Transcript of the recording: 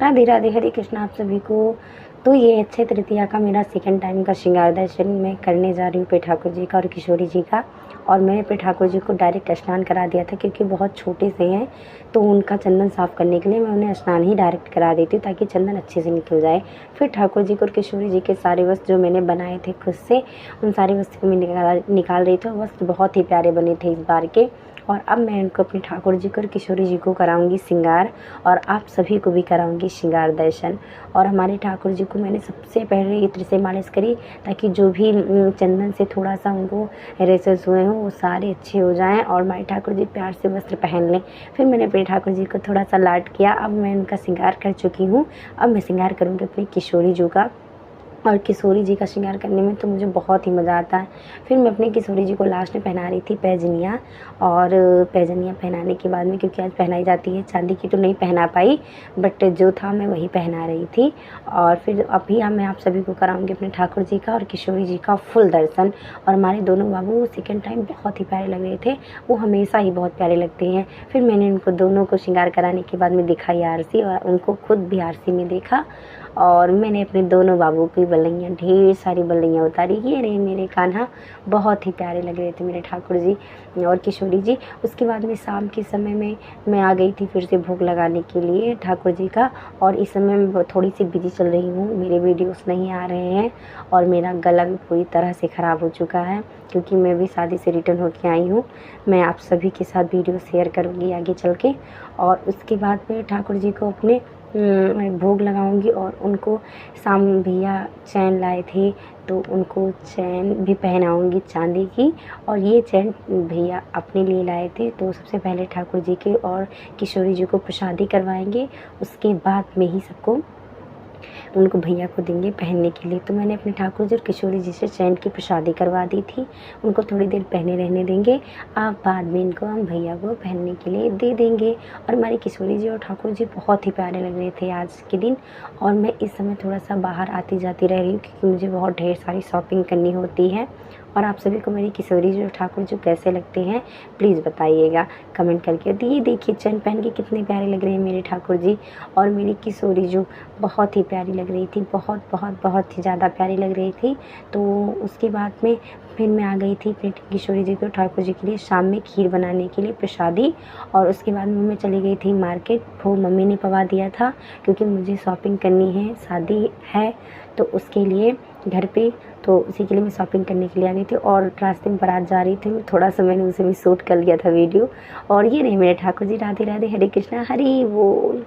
राधे राधे, हरे कृष्णा आप सभी को। तो ये अक्षय तृतीया का मेरा सेकंड टाइम का श्रृंगार दर्शन मैं करने जा रही हूँ पे ठाकुर जी का और किशोरी जी का। और मैंने पे ठाकुर जी को डायरेक्ट स्नान करा दिया था, क्योंकि बहुत छोटे से हैं तो उनका चंदन साफ़ करने के लिए मैं उन्हें स्नान ही डायरेक्ट करा देती हूँ, ताकि चंदन अच्छे से निकल जाए। फिर ठाकुर जी को और किशोरी जी के सारे वस्त्र जो मैंने बनाए थे खुद से, उन सारे वस्त्र को मैं निकाल रही थी। वस्त्र बहुत ही प्यारे बने थे इस बार के। और अब मैं इनको अपने ठाकुर जी को और किशोरी जी को कराऊंगी श्रृंगार, और आप सभी को भी कराऊंगी श्रृंगार दर्शन। और हमारे ठाकुर जी को मैंने सबसे पहले इत्र से मालिश करी, ताकि जो भी चंदन से थोड़ा सा उनको रेसेस हुए हों वो सारे अच्छे हो जाएं और हमारे ठाकुर जी प्यार से वस्त्र पहन लें। फिर मैंने अपने ठाकुर जी को थोड़ा सा लाड किया। अब मैं उनका श्रृंगार कर चुकी हूँ। अब मैं श्रृंगार करूँगी अपनी किशोरी जी का। और किशोरी जी का श्रृंगार करने में तो मुझे बहुत ही मज़ा आता है। फिर मैं अपनी किशोरी जी को लास्ट में पहना रही थी पैजनियाँ, और पैजनियाँ पहनाने के बाद में, क्योंकि आज पहनाई जाती है, चांदी की तो नहीं पहना पाई, बट जो था मैं वही पहना रही थी। और फिर अभी मैं आप सभी को कराऊंगी अपने ठाकुर जी का और किशोरी जी का फुल दर्शन। और हमारे दोनों बाबू सेकेंड टाइम बहुत ही प्यारे लग रहे थे, वो हमेशा ही बहुत प्यारे लगते हैं। फिर मैंने उनको दोनों को श्रृंगार कराने के बाद में दिखाई आरसी, और उनको खुद भी आरसी में देखा। और मैंने अपने दोनों बाबू की बल्लियाँ, ढेर सारी बल्लियाँ उतारी। ये रहे मेरे कान्हा, बहुत ही प्यारे लग रहे थे मेरे ठाकुर जी और किशोरी जी। उसके बाद में शाम के समय में मैं आ गई थी फिर से भोग लगाने के लिए ठाकुर जी का। और इस समय मैं थोड़ी सी बिजी चल रही हूँ, मेरे वीडियोस नहीं आ रहे हैं और मेरा गला भी पूरी तरह से ख़राब हो चुका है, क्योंकि मैं भी शादी से रिटर्न होके आई हूँ। मैं आप सभी के साथ वीडियो शेयर करूँगी आगे चल के। और उसके बाद में ठाकुर जी को अपने भोग लगाऊंगी। और उनको शाम भैया चैन लाए थे, तो उनको चैन भी पहनाऊंगी चांदी की। और ये चैन भैया अपने लिए लाए थे, तो सबसे पहले ठाकुर जी के और किशोरी जी को प्रसादी करवाएंगे, उसके बाद में ही सबको उनको भैया को देंगे पहनने के लिए। तो मैंने अपने ठाकुर जी और किशोरी जी से चैन की प्रसादी करवा दी थी, उनको थोड़ी देर पहने रहने देंगे। अब बाद में इनको हम भैया को पहनने के लिए दे देंगे। और हमारी किशोरी जी और ठाकुर जी बहुत ही प्यारे लग रहे थे आज के दिन। और मैं इस समय थोड़ा सा बाहर आती जाती रह रही हूँ, क्योंकि मुझे बहुत ढेर सारी शॉपिंग करनी होती है। और आप सभी को मेरी किशोरी जी और ठाकुर जी कैसे लगते हैं प्लीज़ बताइएगा कमेंट करके। तो ये देखिए चैन पहन के कितने प्यारे लग रहे हैं मेरे ठाकुर जी। और मेरी किशोरी जो बहुत ही प्यारी लग रही थी, बहुत बहुत बहुत ही ज़्यादा प्यारी लग रही थी। तो उसके बाद में फिर मैं आ गई थी अपनी किशोरी जी को ठाकुर जी के लिए शाम में खीर बनाने के लिए प्रसादी। और उसके बाद में मैं चली गई थी मार्केट, वो मम्मी ने पवा दिया था, क्योंकि मुझे शॉपिंग करनी है, शादी है तो उसके लिए घर पे, तो उसी के लिए मैं शॉपिंग करने के लिए आ गई थी। और रास्ते में बारात जा रही थी, थोड़ा सा मैंने उसे भी शूट कर लिया था वीडियो। और ये नहीं मेरे ठाकुर जी, राधे राधे, हरे कृष्णा, हरि बोल।